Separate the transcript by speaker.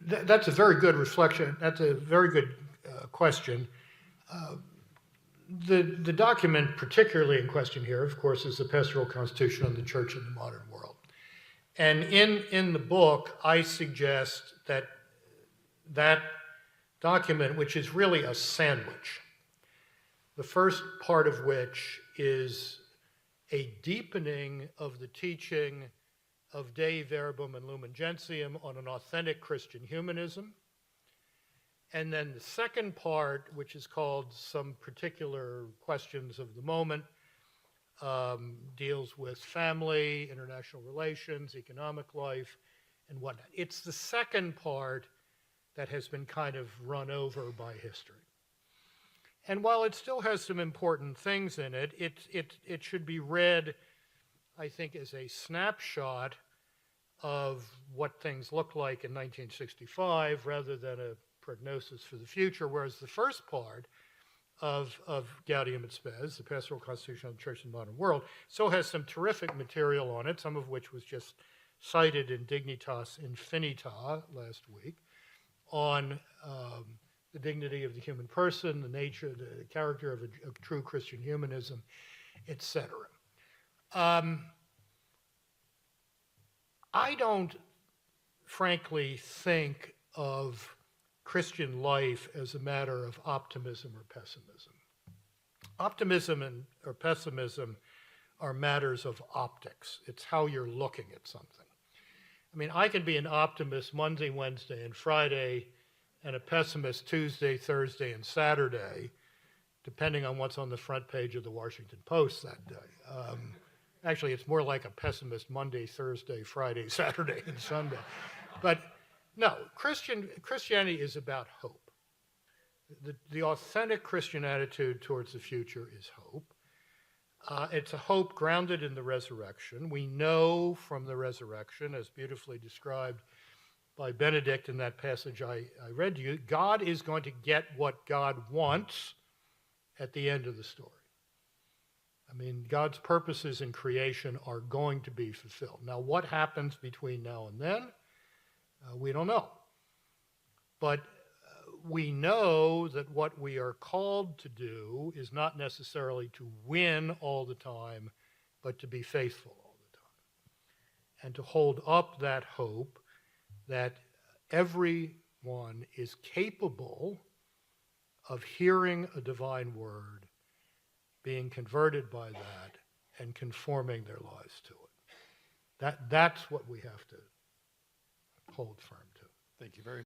Speaker 1: That's a very good reflection. That's a very good question. The document particularly in question here, of course, is the Pastoral Constitution on the Church in the Modern World. And in the book, I suggest that that document, which is really a sandwich, the first part of which is a deepening of the teaching of Dei Verbum and Lumen Gentium on an authentic Christian humanism. And then the second part, which is called Some Particular Questions of the Moment, deals with family, international relations, economic life, and whatnot. It's the second part that has been kind of run over by history. And while it still has some important things in it, it should be read, I think, as a snapshot of what things looked like in 1965 rather than a prognosis for the future, whereas the first part of Gaudium et Spes, the Pastoral Constitution of the Church in the Modern World, still has some terrific material on it, some of which was just cited in Dignitas Infinita last week, on the dignity of the human person, the nature, the character of a true Christian humanism, etc. I don't, frankly, think of Christian life as a matter of optimism or pessimism. Optimism or pessimism are matters of optics. It's how you're looking at something. I mean, I can be an optimist Monday, Wednesday, and Friday, and a pessimist Tuesday, Thursday, and Saturday, depending on what's on the front page of the Washington Post that day. Actually, it's more like a pessimist Monday, Thursday, Friday, Saturday, and Sunday. But no, Christianity is about hope. The authentic Christian attitude towards the future is hope. It's a hope grounded in the resurrection. We know from the resurrection, as beautifully described by Benedict in that passage I read to you, God is going to get what God wants at the end of the story. I mean, God's purposes in creation are going to be fulfilled. Now, what happens between now and then? We don't know. But we know that what we are called to do is not necessarily to win all the time, but to be faithful all the time. And to hold up that hope that everyone is capable of hearing a divine word, being converted by that, and conforming their lives to it. That's what we have to hold firm to.
Speaker 2: Thank you very much.